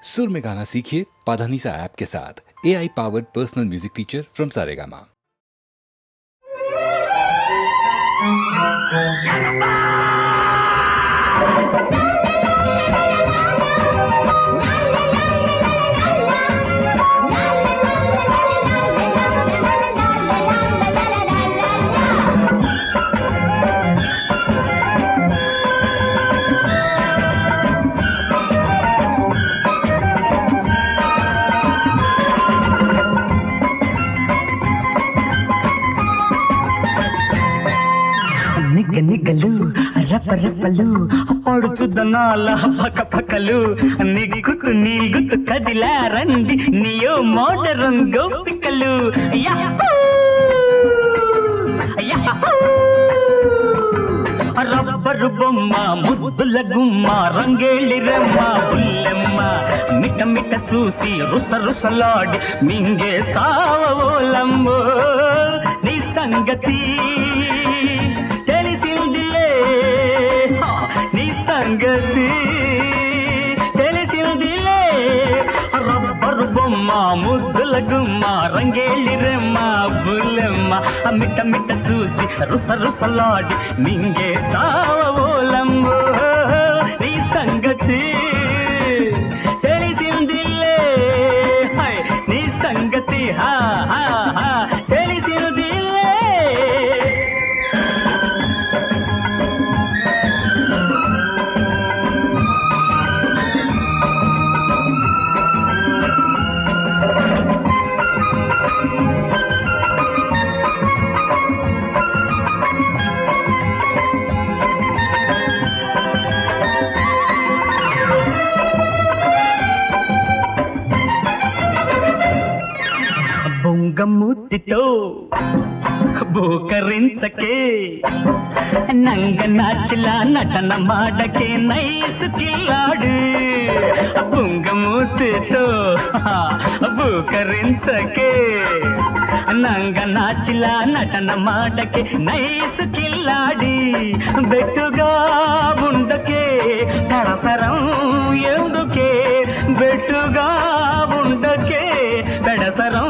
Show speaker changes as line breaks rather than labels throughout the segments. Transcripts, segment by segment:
सुर में गाना सीखिए पाधानीसा ऐप के साथ। AI powered personal music teacher from Saregama.
నిగలు రపరపలు పడుచుదనాల పక పకలు నిగ్గుతు నీగుతు కదిలా రండి నియో మోడరం గోపికలు రబ్బరు బొమ్మ ముద్దుల గుమ్మ రంగేళి రమ్మ బుల్లెమ్మ మిట మిట చూసి రుస రుసలాడి మింగే సావోలమ్మో నీ సంగతి సంగతి తెలిసిందిలే రబ్బరు బొమ్మ ముద్దుల గుమ్మ రంగేళి రెమ్మ బుల్లెమ్మ మిట్ట మిట్ట చూసి రుస రుసలాడి మింగే సావోలమ్మో నీ సంగతి తెలిసిందిలే నీ సంగతి హా హా హా తెలిసిందిలే. బొంగమూతితో బోకరించకే నంగ నాచిలా నటన మాడకే నైసు కిల్లాడు బొంగమూతితో బోకరించకే నంగ నాచిలా నటన మాడకే నైసు కిల్లాడి బెట్టుగా ఉండకే పడసరం ఎందుకే బెట్టుగా ఉండకే పెడసరం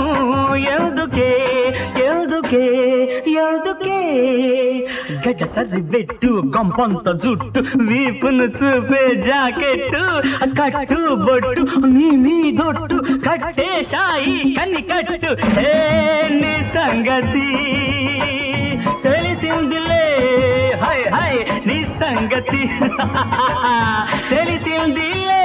ఎందుకే ఎందుకే ఎందుకే గడసరి పెట్టు గంపంత జుట్టు వీపును చూపే జాకెట్టు కట్టు బొట్టు నీ దొట్టు కట్టే షాయి కన్ని కట్టు నీ సంగతి తెలిసిందిలే హై హై నీ సంగతి తెలిసిందిలే.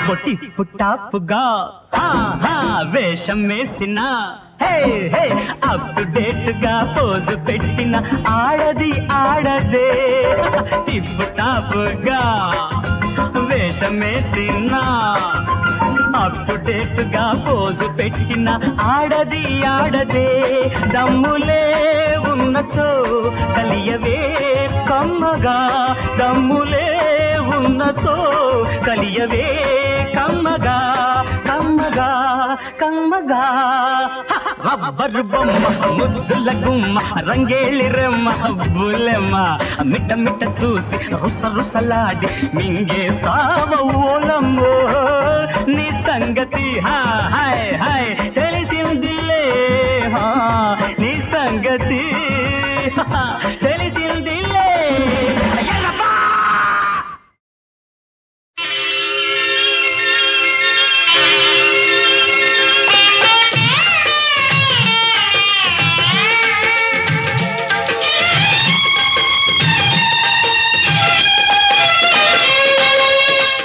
పొట్టి పుట్టాపుగా వేషం వేసిన అప్ టు డేట్ గా పోజు పెట్టిన ఆడది ఆడదే టిప్పు టాపుగా వేషం వేసిన అప్ టు డేట్ గా పోజు పెట్టిన ఆడది ఆడదే దమ్ములే ఉన్నచో కలియవే కమ్మగా దమ్ములే ఉన్నచో కలియవే కమ్మగా కమ్మగా కమ్మగా రబ్బరు బొమ్మ ముద్దుల గుమ్మ రంగేళి రెమ్మ బుల్లెమ్మ మిట్ట మిట్ట చూసి రుస రుసలాడి మింగే సావోలమ్మో నీ సంగతి హా హై హై తెలిసిందిలే నీ సంగతి తెలిసిందిలే.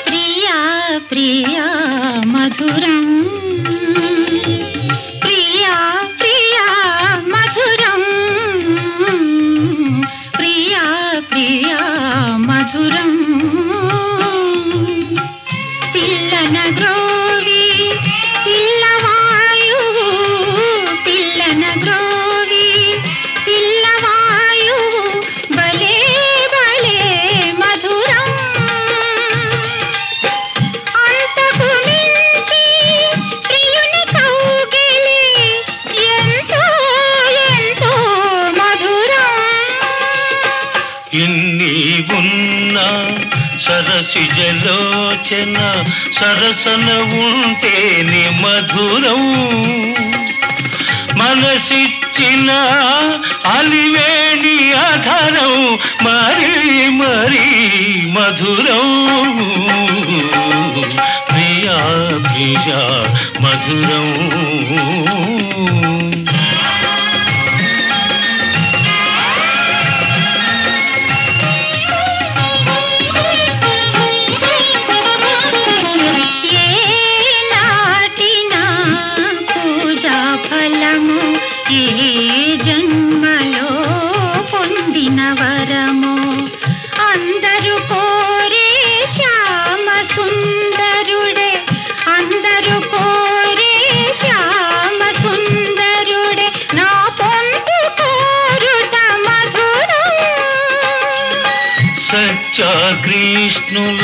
ప్రియా ప్రియా మధురం ఉన్న సరసిజలోచన సరసన ఉంటేనే మధురం. మనసిచ్చిన అలివేణి అధరం మరీ మరీ మధురం. ప్రియా ప్రియా మధురం.
జన్మలో పొందిన వరము అందరూ కోరే శ్యామ సుందరుడే, అందరూ కోరే శ్యామ సుందరుడే, నా పొందు కోరుట మధురం.
సత్యాకృష్ణుల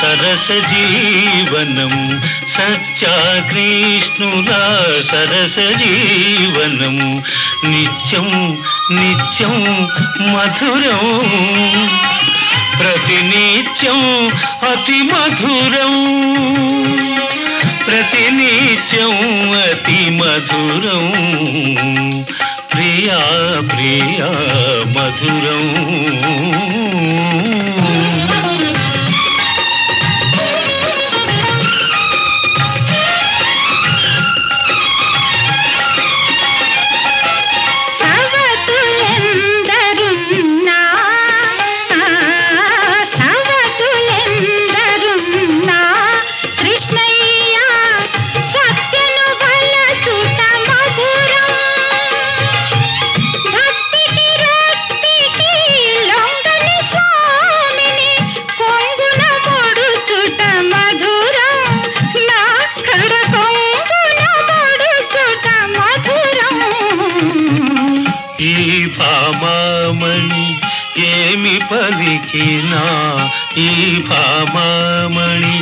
సరస జీవనం, సత్యాకృష్ణుల సరస జీవనం నిత్యం నిత్యం మధురం. ప్రతినిత్యం అతి మధురం, ప్రతినిత్యం అతి మధురం. ప్రియా ప్రియా మధురం. భామామణి ఏమి పలికినా, ఈ భామామణి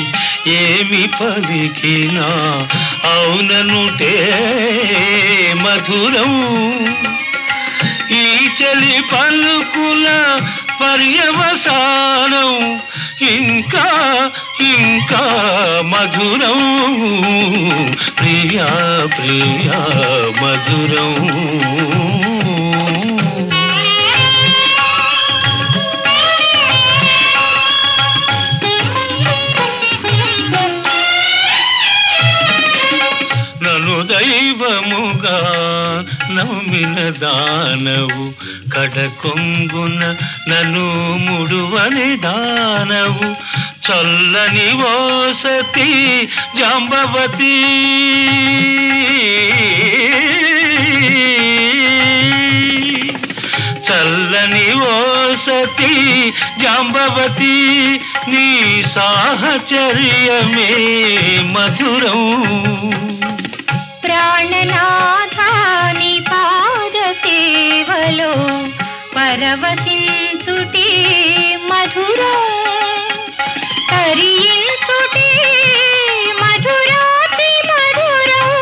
ఏమి పలికినా అవుననుటే మధురం. ఈ చలి పలుకుల పర్యవసానం ఇంకా ఇంకా మధురం. ప్రియా ప్రియా మధురం. దైవముగా నమ్మిన దానవు కడకొంగున నన్ను ముడువని దానవు. చల్లని ఓ సతీ జాంబవతి, చల్లని ఓ సతీ జాంబవతి, నీ సాహచర్యమే మధురం.
ప్రాణనాథాని పాద సేవలో పరవశించుటే మధురం, తరించుటే మధురాతి మధురం.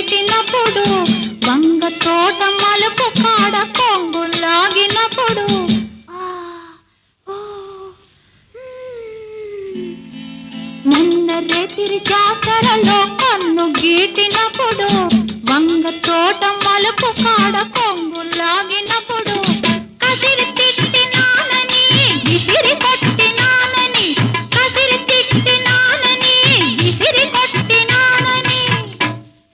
గీటినప్పుడు వంగ తోట మలుపు కాడ కొంగు లాగినప్పుడు మొన్న రేతిరి జాతరలో కన్ను గీటినప్పుడు వంగ తోట మలుపు కాడ కొంగు లాగినప్పుడు కసిరి తిట్టినానని విసిరి కొట్టినానని కసిరి తిట్టినానని విసిరి కొట్టినానని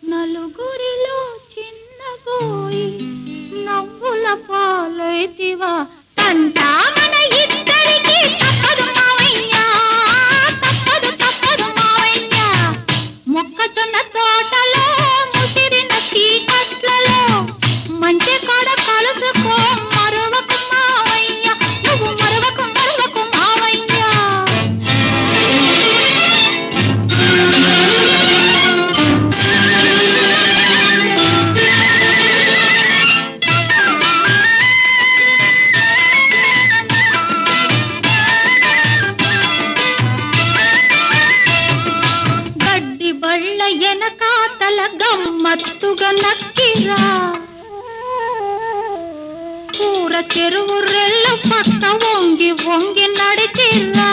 నలుగురిలో చిన్నబోయి నవ్వుల పాలైతివా తంటా మన ఇద్దరికి తప్పదు మావయ్యా తప్పదు తప్పదు మావయ్యా మొక్కజొన్న తోటలో ముసిరిన చీకట్లలో మంచి కాడ కలుసుకో మరవకు మావయ్యా నువ్వు మరవకు మరవకు మావయ్యా గడ్డి బళ్ళ ఎనకాతల గమ్మత్తుగా నక్కిరా కూర చెరువు రెల్లు పక్క వంగి వంగి నడిచిరా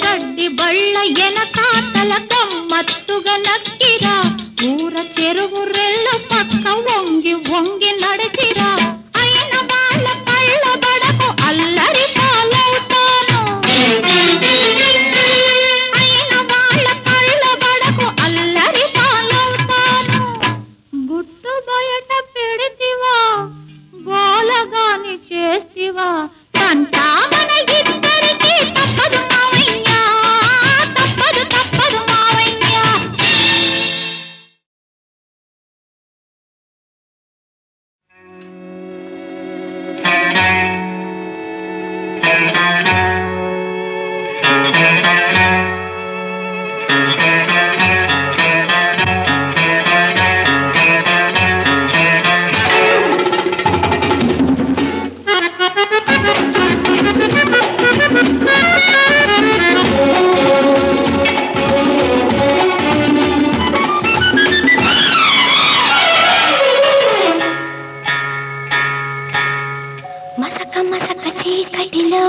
గడ్డి బళ్ళ ఎనకాతల గమ్మత్తుగా నక్కిరా కూర చెరువు రెల్లు పక్క వంగి వంగి నడిచిరా అయిన వాళ్ళ కళ్ళ బడకు అల్లరి పాలవుతాను అయిన వాళ్ళ కళ్ళ బడకు అల్లరి పాలవుతాను గుట్టు బయట పెడితివా గోలగాని చేస్తివా తంటా మన ఇద్దరికి తప్పదు మావయ్యా తప్పదు తప్పదు మావయ్యా మసక మసక చీకటిలో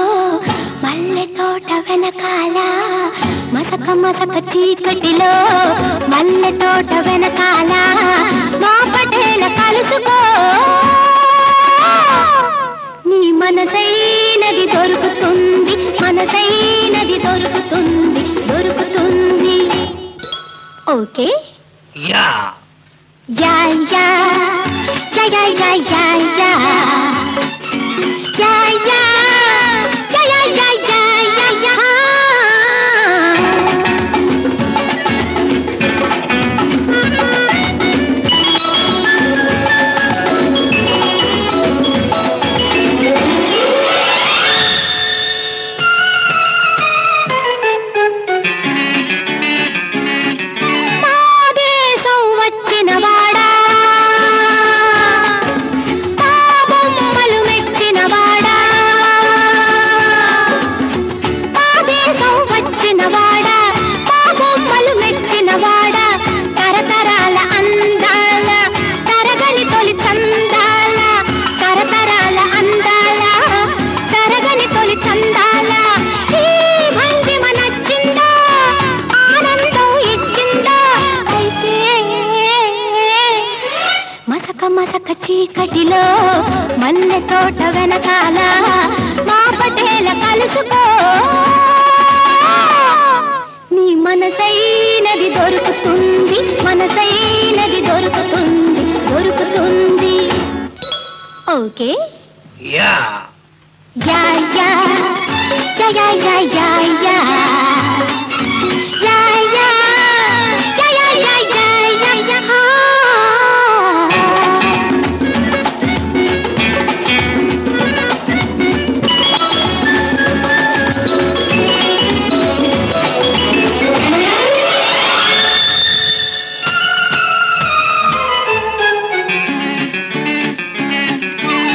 మల్లె తోట వెనకాల మసక మసక చీకటిలో మల్లె తోట వెనకాల మా పటేల కలుసుకో నీ మనసైనది దొరుకుతుంది మనసైనది దొరుకుతుంది దొరుకుతుంది ఓకే
యా
యా యా యా యా యా యా yeah yeah, yeah, yeah, yeah, yeah, yeah, yeah, yeah. మాదేశం వచ్చిన వాడా మా బొమ్మలు మెచ్చిన వాడా మాదేశం వచ్చిన వాడా మా బొమ్మలు మెచ్చిన వాడా తరతరాల అందాల తరగని తొలి చందాల తరతరాల అందాల తరగని తొలి చందాల ఈ భంగిమ నచ్చిందా ఆనందం ఇచ్చిందా అయితే మసక మసక చీకటిలో మల్లె తోట వెనకాల మా పటేల కలుసుకో నీ మనసైనది దొరుకుతుంది మనసైనది దొరుకుతుంది దొరుకుతుంది ఓకే
యా
యా యా యా యా యా యా యా యా యా యా యా యా యా యా యా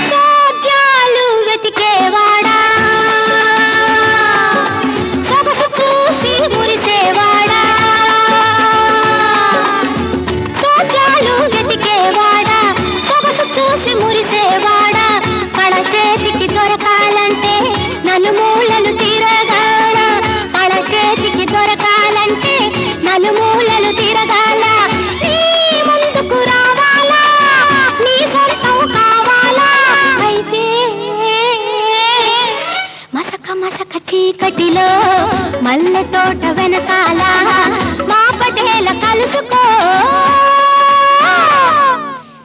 సోద్యాలు వెతికేవాడా సొగసు మట్టిలో మల్లె తోట వెనకాల మా పటేల కలుసుకో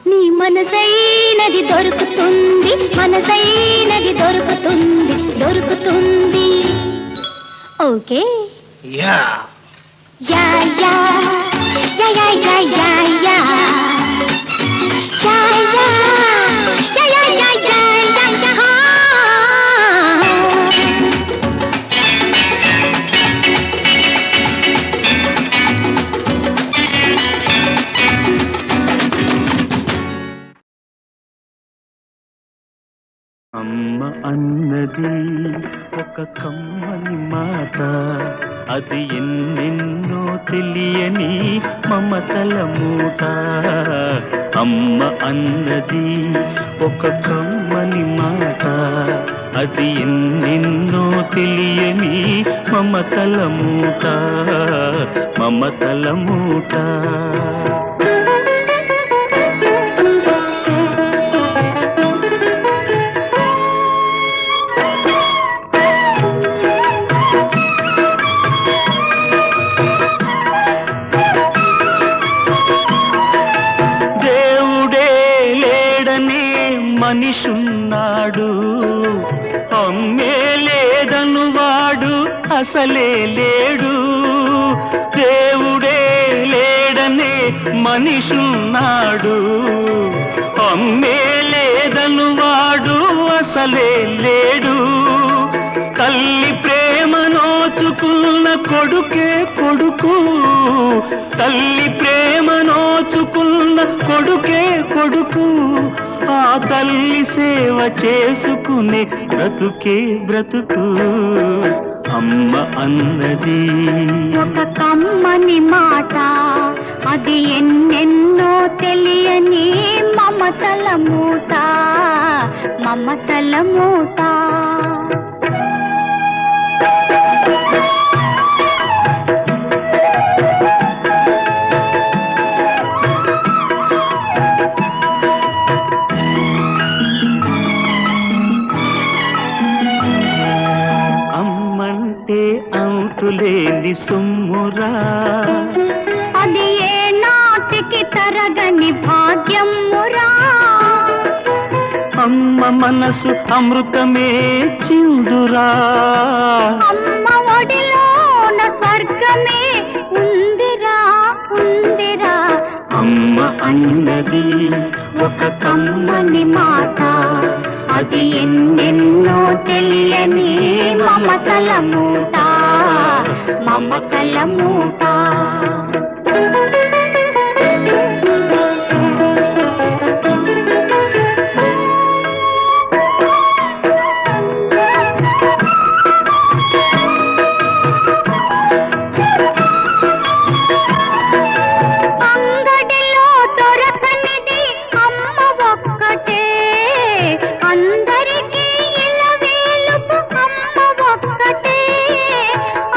నీ మనసైనది దొరుకుతుంది మనసైనది దొరుకుతుంది దొరుకుతుంది ఓకే
యా
యా యా యా యా యా యా యా
అమ్మ అన్నది ఒక కమ్మని మాట అది ఎన్నెన్నో తెలియని మమతల మూట అమ్మ అన్నది ఒక కమ్మని మాట అది ఎన్నెన్నో తెలియని మమతల మూట మమతల మూట మనిషున్నాడు అమ్మే లేదను వాడు అసలే లేడు దేవుడే లేడనే మనిషున్నాడు అమ్మే లేదను వాడు అసలే లేడు తల్లి ప్రేమ నోచుకున్న కొడుకే కొడుకు తల్లి ప్రేమ నోచుకున్న కొడుకే కొడుకు ఆ తల్లి సేవ చేసుకునే బ్రతుకే బ్రతుకు అమ్మ అన్నది
ఒక కమ్మని మాట అది ఎన్నెన్నో తెలియని మమతల మూట మమతల మూట
అంతులేని సొమ్మురా
అది ఏ నాటికి తరగని భాగ్యమురా
అమ్మ మనసు అమృతమే చిందురా
అమ్మ ఒడిలోన స్వర్గమే ఉందిరా ఉందిరా
అమ్మ అన్నది ఒక కమ్మని మాట
అది ఎన్నెన్నో తెలియని మమతల మూట మమతల మూట అంగడిలో దొరకనిది అమ్మ ఒక్కటే అందరికీ ఇలవేలుపు అమ్మ ఒక్కటే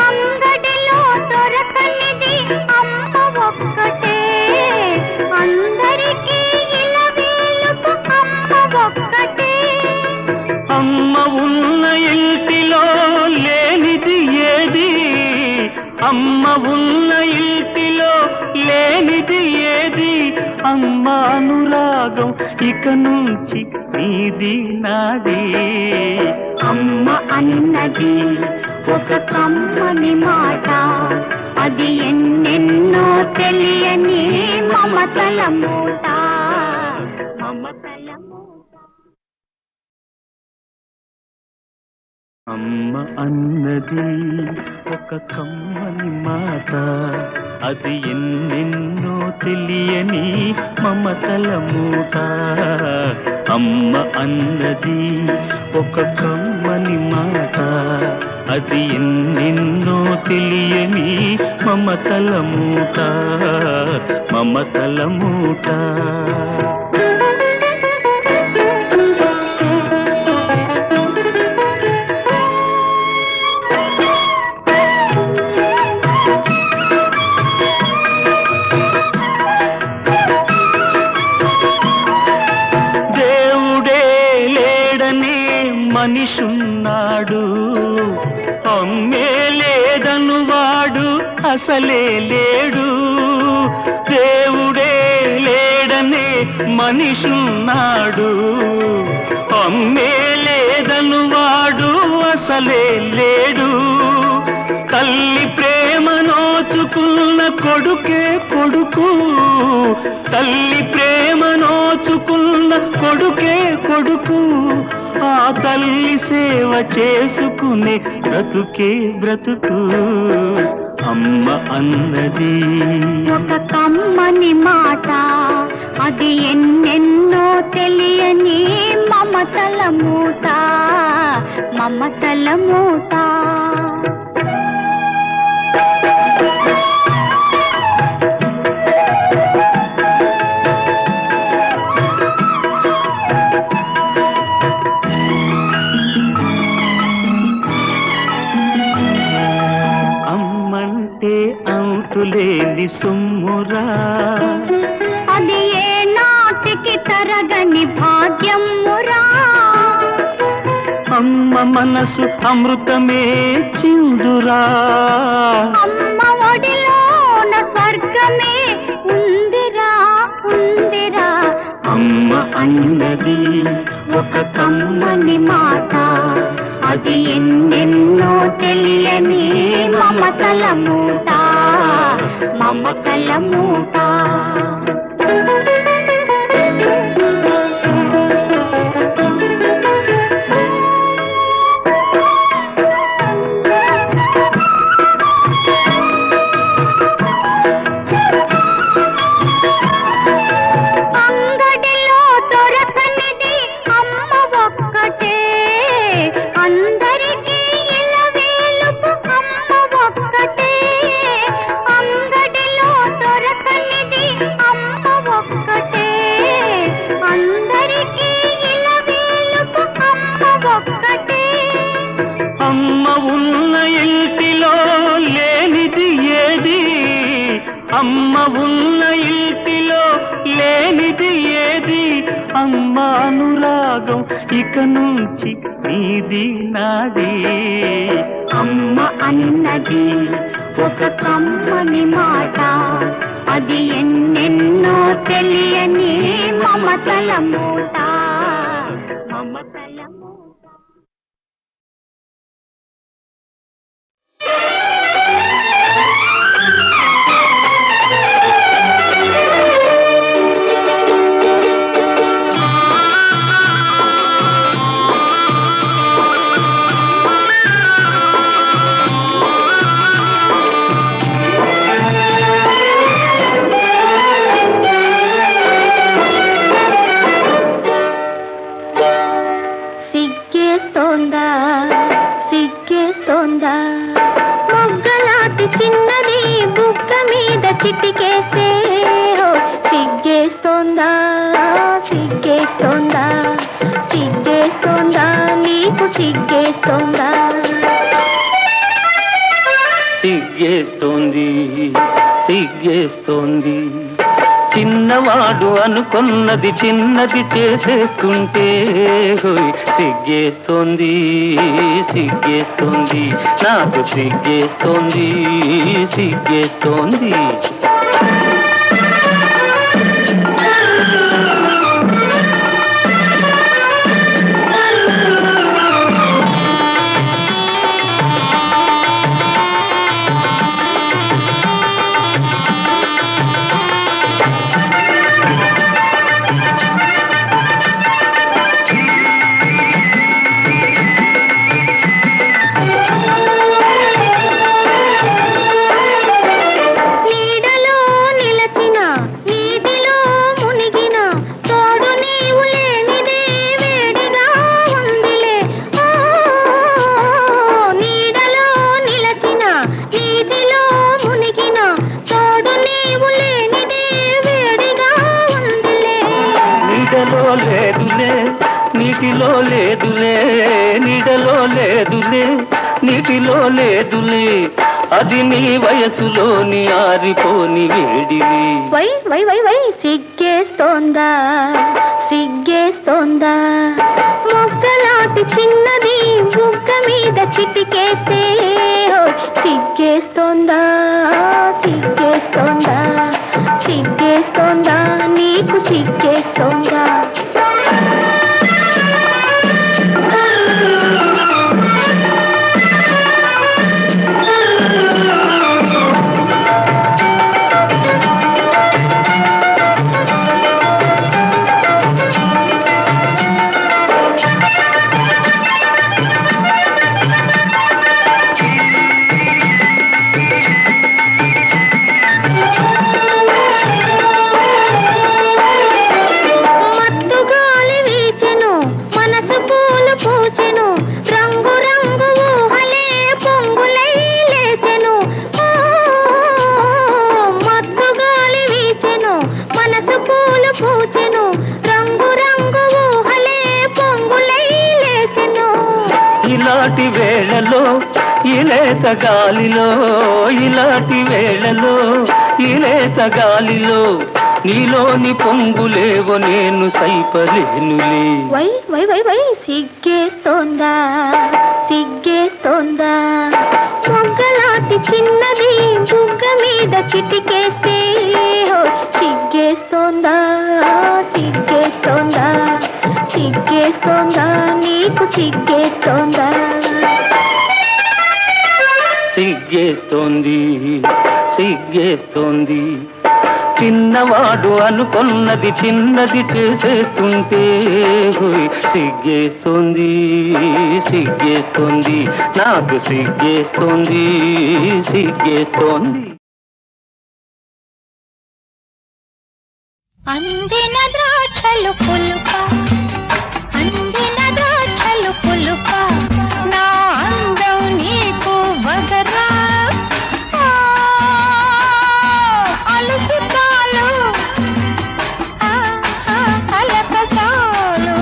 అంగడిలో దొరకనిది అమ్మ ఒక్కటే అందరికీ ఇలవేలుపు అమ్మ ఒక్కటే
అమ్మ ఉన్న ఇంటిలో లేనిది ఏది అమ్మ ఉన్న ఇంటిలో లేనిది ఏది అమ్మ అనురాగం ఇక నుంచి నీది నాది
అమ్మ అన్నది ఒక కమ్మని మాట అది ఎన్నెన్నో తెలియని మమతల మూట మమతల మూట
అమ్మ అన్నది ఒక కమ్మని మాట అది ఎన్నెన్నో తెలియని మమతల మూట అమ్మ అన్నది ఒక కమ్మని మాట అది ఎన్నెన్నో తెలియని మమతల మూట మమతల మూట మనిషున్నాడు అమ్మే అసలే లేడు, దేవుడే లేడనే మనిషున్నాడు. అమ్మే లేదను వాడు అసలే లేడు, తల్లి ప్రేమ నోచుకున్న కొడుకే కొడుకు, తల్లి ప్రేమ నోచుకున్న కొడుకే కొడుకు. ఆ తల్లి సేవ చేసుకునే బ్రతుకే బ్రతుకు. అమ్మ అన్నది
ఒక కమ్మని మాట, అది ఎన్నెన్నో తెలియని మమతల మూట, మమతల మూట.
అంతులేని సొమ్మురా,
అది ఏ నాటికి తరగని భాగ్యమురా.
అమ్మ మనసు అమృతమే చిందురా,
అమ్మ ఒడిలోన స్వర్గమే ఉందిరా ఉందిరా.
అమ్మ అన్నది ఒక కమ్మని మాట,
అది ఎన్నెన్నో తెలియని మమతల మూట, మమతల మూట. అంగడిలో దొరకనిది అమ్మ ఒక్కటే, అందరికీ ఇలవేలుపు అమ్మ ఒక్కటే. అంగడిలో దొరకనిది అమ్మ ఒక్కటే, అందరికీ ఇలవేలుపు అమ్మ ఒక్కటే.
అమ్మ ఉన్న ఇంటిలో లేనిది ఏది, అమ్మ ఉన్న ఇంటిలో లేనిది ఏది. అమ్మ అనురాగం ఇక నుంచి నీది నాది.
అమ్మ అన్నది ఒక కమ్మని మాట, అది ఎన్నెన్నో తెలియని మమతల మూట, మమతల మూట. సిగ్గేస్తోందా సిగ్గేస్తోందా, మొగ్గలాంటి చిన్నది బుగ్గ మీద చిటికేస్తే. సిగ్గేస్తోందా సిగ్గేస్తోందా, సిగ్గేస్తోందా నీకు సిగ్గేస్తోందా.
సిగ్గేస్తోంది సిగ్గేస్తోంది, చిన్నవాడు అనుకున్నది చిన్నది చేసేస్తుంటే. సిగ్గేస్తోంది సిగ్గేస్తోంది, నాకు సిగ్గేస్తోంది సిగ్గేస్తోంది. నీటిలో లేదులే, నీడలో లేదులే, నీటిలో లేదులే, అది నీ వయసులోని ఆరిపోని వేడివి.
వై వై వై వై సిగ్గేస్తోందా సిగ్గేస్తోందా, మొగ్గలాంటి చిన్నది బుగ్గ మీద చిటికేస్తే సిగ్గేస్తోందా సిగ్గేస్తోందా సిగ్గేస్తోందా నీకు సిగ్గేస్తోందా
ఇలాంటి వేళలో ఇలేత గాలిలో ఇలాంటి వేళలో ఇలేత గాలిలో నీలోని పొంగులేవో నేను సైపలేనులే
వై వై వై వై సిగ్గేస్తోందా సిగ్గేస్తోందా మొగ్గలాంటి చిన్నది బుగ్గ మీద చిటికేస్తే సిగ్గేస్తోందా సిగ్గేస్తోందా సిగ్గేస్తోందా నీకు సిగ్గేస్తోందా
సిగ్గేస్తోంది సిగ్గేస్తోంది చిన్నవాడు అనుకున్నది చిన్నది చేసేస్తుంటే సిగ్గేస్తోంది సిగ్గేస్తోంది నాకు సిగ్గేస్తోంది సిగ్గేస్తోంది
అందిన ద్రాక్షలు పులుప అందిన ద్రాక్షలు పులుప నా అందం నీకు వగరా అలసు చాలు అలక చాలు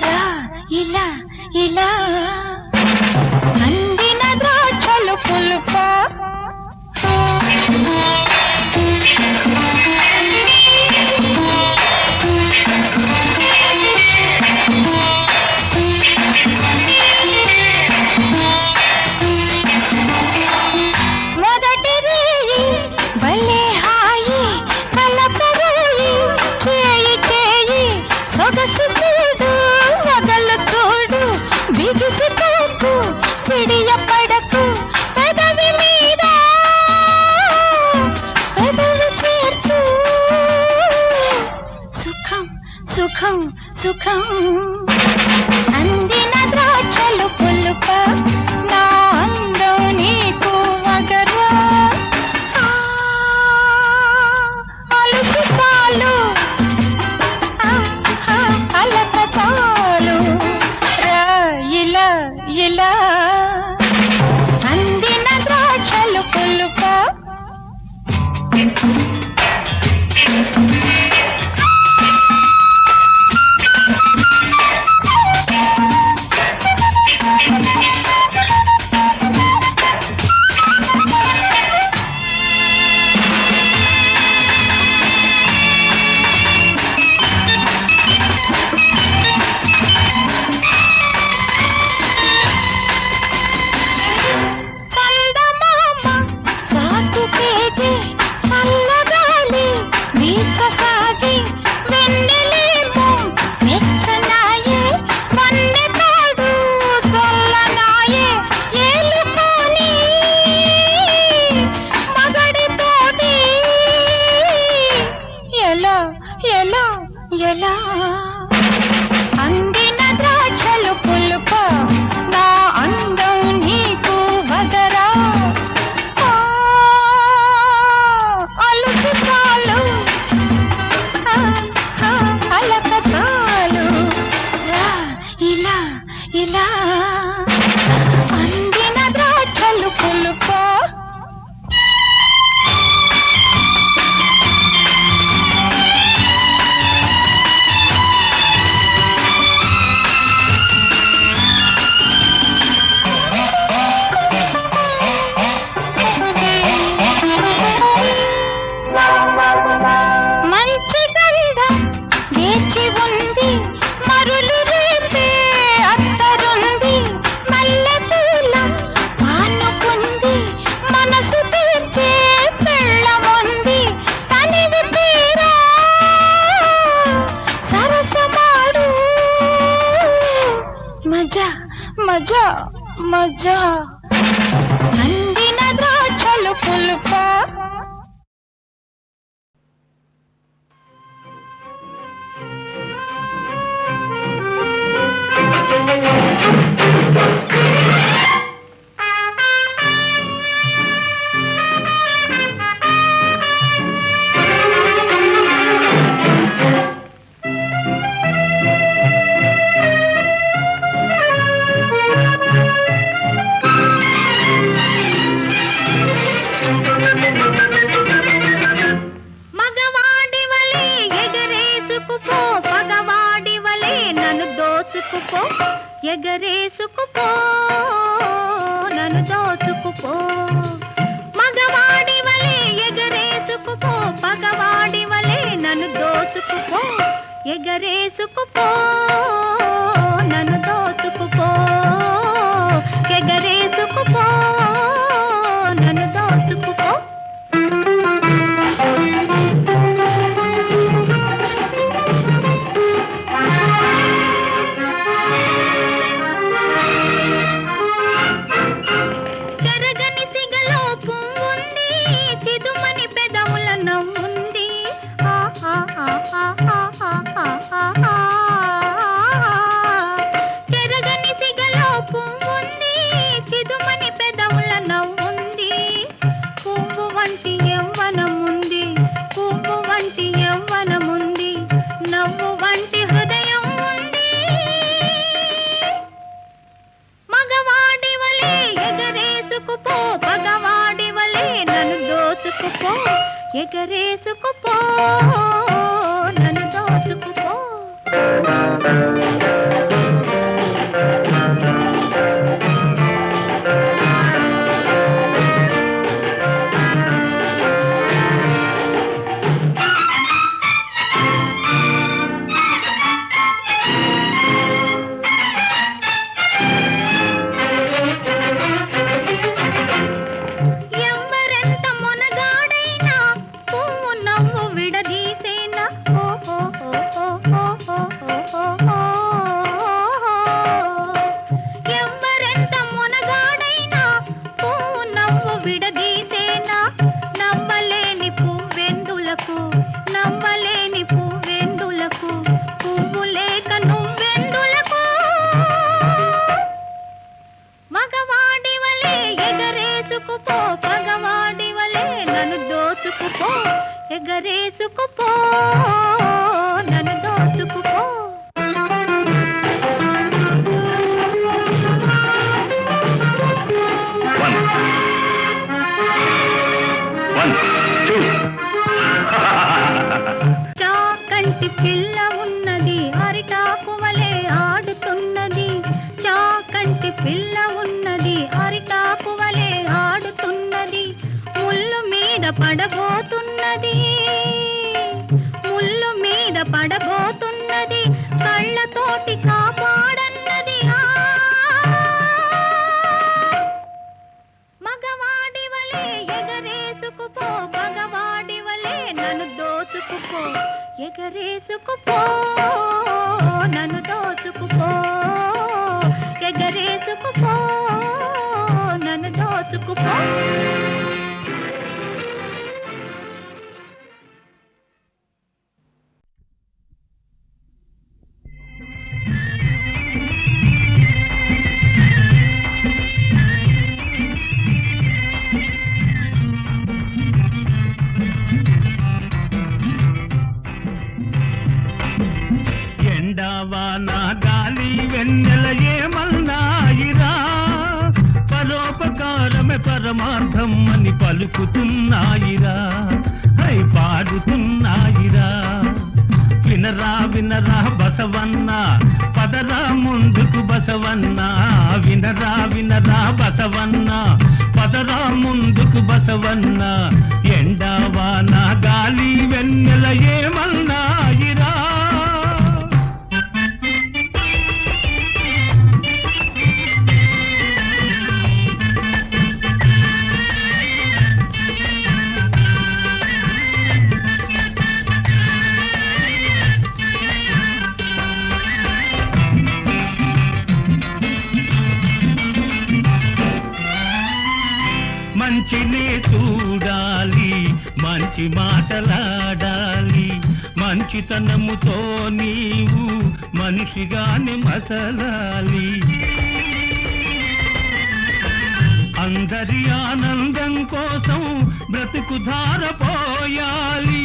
రా ఇలా ఇలా అందిన ద్రాక్షలు పులుప సుఖం సుఖం అందిన ద్రాక్షలు పులుప నా అందం నీకు వగరా అలసు చాలు అలక చాలు రా ఇలా ఇలా అందిన ద్రాక్షలు పులుప ఎలా అందిన ద్రాక్షలు పులుప నా అందం నీకు వగరా అలసు చాలు అలక చాలు రా ఇలా ఇలా అందిన ద్రాక్షలు పులుప
మజా మజా అందిన ద్రాక్షలు పులుప
ఎగరేసుకుపో నన్ను దోచుకుపో మగవాడి వలే ఎగరేసుకుపో పగవాడి వలే నన్ను దోచుకుపో ఎగరేసుకుపో నన్ను దోచుకుపో ఎగరేసుకుపో నన్ను దోచుకుపో ఎగరేసుకుపో నన్ను దోచుకుపో ఎగరేసుకుపో నన్ను దోచుకుపో చాకంటి పిల్ల ఉన్నది అరిటాకు వలె ఆడుతున్నది చాకంటి పిల్ల ఉన్నది అరిటాకు వలె ఆడుతున్నది ముళ్ళు మీద పడబోతున్నది ముళ్ళు మీద పడబోతున్నది కళ్ళతోటి కాపాడన్నది మగవాడి వలే ఎగరేసుకుపో పగవాడి వలే నన్ను దోచుకుపో ఎగరేసుకుపో నన్ను దోచుకుపో ఎగరేసుకుపో నన్ను దోచుకుపో
ఎండవాన గాలి వెన్నెల ఏమన్నాయిరా పరోపకారమే పరమార్థం అని పలుకుతున్నాయిరా హై పాడుతున్నాయిరా వినరా వినరా బసవన్న పదరా ముందుకు బసవన్న వినరా వినరా బసవన్న పదరా ముందుకు బసవన్న ఎండవాన గాలి వెన్నెల ఏమన్నాయిరా
మంచి మాటలాడాలి, మంచితనముతో నీవు మనిషిగాని మసలాలి. అందరి ఆనందం కోసం బ్రతుకు ధారపోయాలి.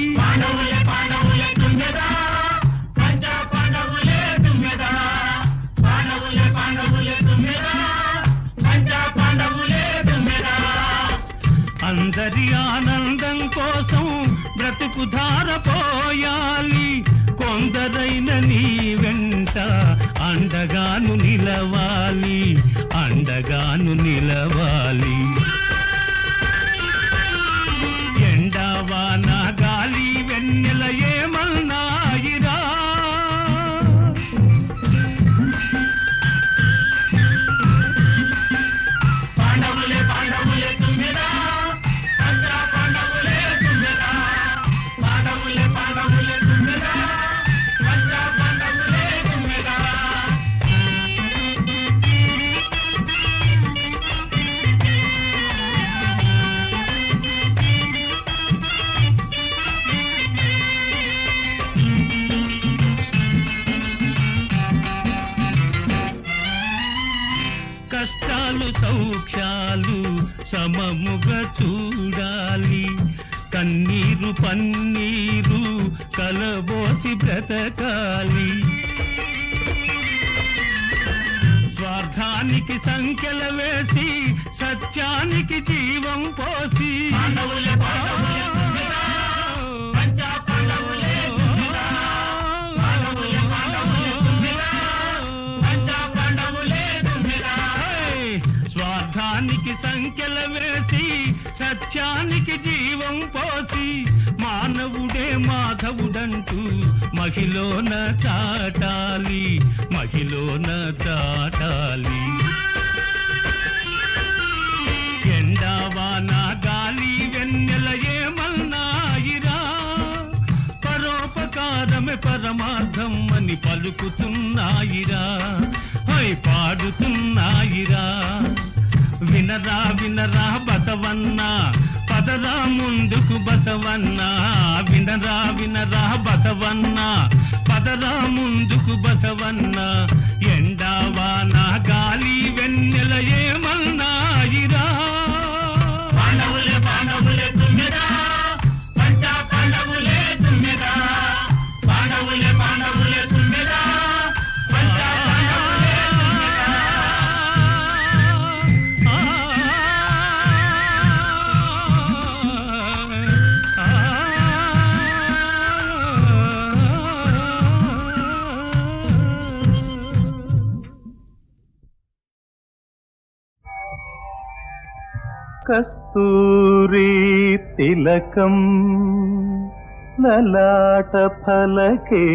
అందరి ఆనందం కోసం బ్రతుకు ధారపోయాలి. కొందరైన నీ వెంట అండగాను నిలవాలి, అండగాను నిలవాలి. ఎండవాన గాలి వెన్నెల ఏమన్నాయిరా, పాండవులే పాండవులే తుమ్మెదా, పాండవులే తుమ్మెదా, పాండవులే పాండవులే తుమ్మెదా, పాండవులే తుమ్మెదా. కష్టాలు సౌఖ్యాలు సమముగా చూడాలి, కన్నీరు పన్నీరు కలబోసి బ్రతకాలి. స్వార్థానికి సంఖ్యల వేసి సత్యానికి జీవం పోసి స్వార్థానికి సంఖ్యల వేసి సత్యానికి జీవం పోసి మానవుడే మాధవుడంటూ మహిళన చాటాలి, మహిళన చాటాలి. ఎండవాన గాలి వెన్నెల ఏమన్నాయిరా, పరోపకారమే పరమార్థం అని పలుకుతున్నాయిరా, పాడుతున్నాయిరా. వినరా వినరా బసవన్న, పదరా ముందుకు బసవన్న. వినరా వినరా బసవన్న, పదరా ముందుకు బసవన్న. ఎండవాన గాలి వెన్నెల ఏమన్నాయిరా, పాండవులే పాండవులే తుమ్మెదా, పాండవులే తుమ్మెదా, పాండవులే పాండవులే తుమ్మెదా.
కస్తూరి తిలకం లలాట ఫలకే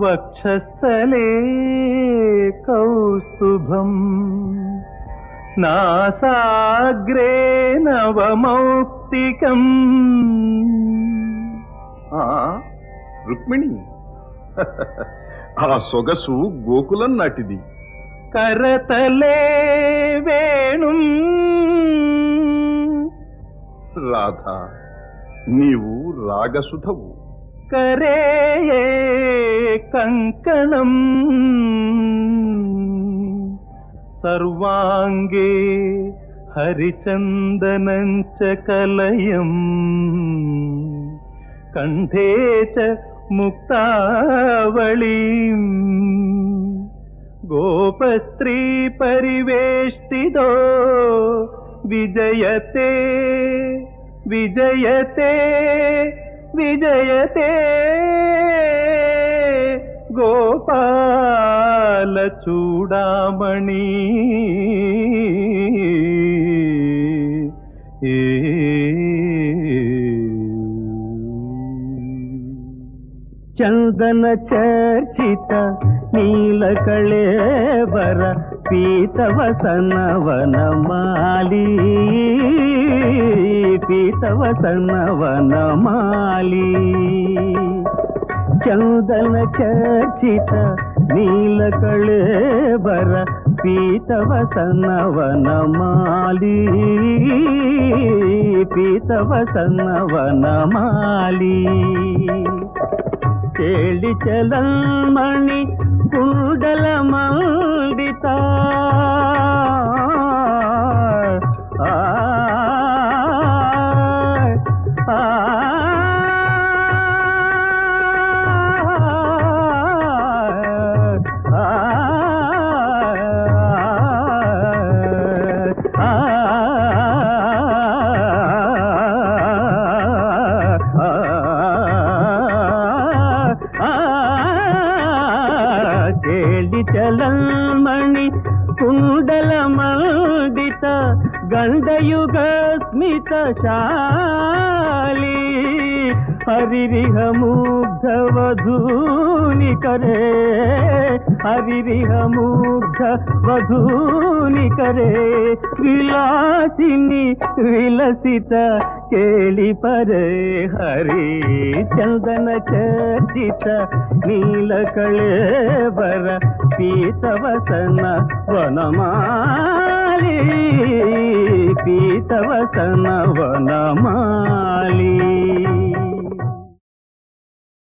వక్షస్థలే కౌస్తుభం నాసాగ్రే నవమౌక్తికం.
రుక్మిణి, ఆ సొగసు గోకులం నాటిది.
కరతలే వేణుం.
రాధా, నీవు రాగసుధవు.
కరేయే కంకణం సర్వాంగే హరిచందనంచ కలయం కంఠే చ ముక్తావళీం గోపస్త్రీ పరివేష్టితో విజయతే విజయతే విజయతే గోపాల చూడామణి. చందన చర్చిత నీలకళేవర పీతవసన వనమాలి పీతవసన వనమాలి. చందన చర్చిత నీలకళేవర
పీతవసన వనమాలి పీతవసన వనమాలి కేళి చలన్మణి కుండల మండిత చలన్మణి కుండల మండిత గండయుగ స్మిత శాలి హరిరిహ ముగ్ధ వధూని కరే హరిరిహ ముగ్ధ వధూని కరే విలాసిని విలసిత కేళి పరే హరి చందన చర్చిత నీల కళేవర పీతవసన వనమాలి పీతవసన వనమాలి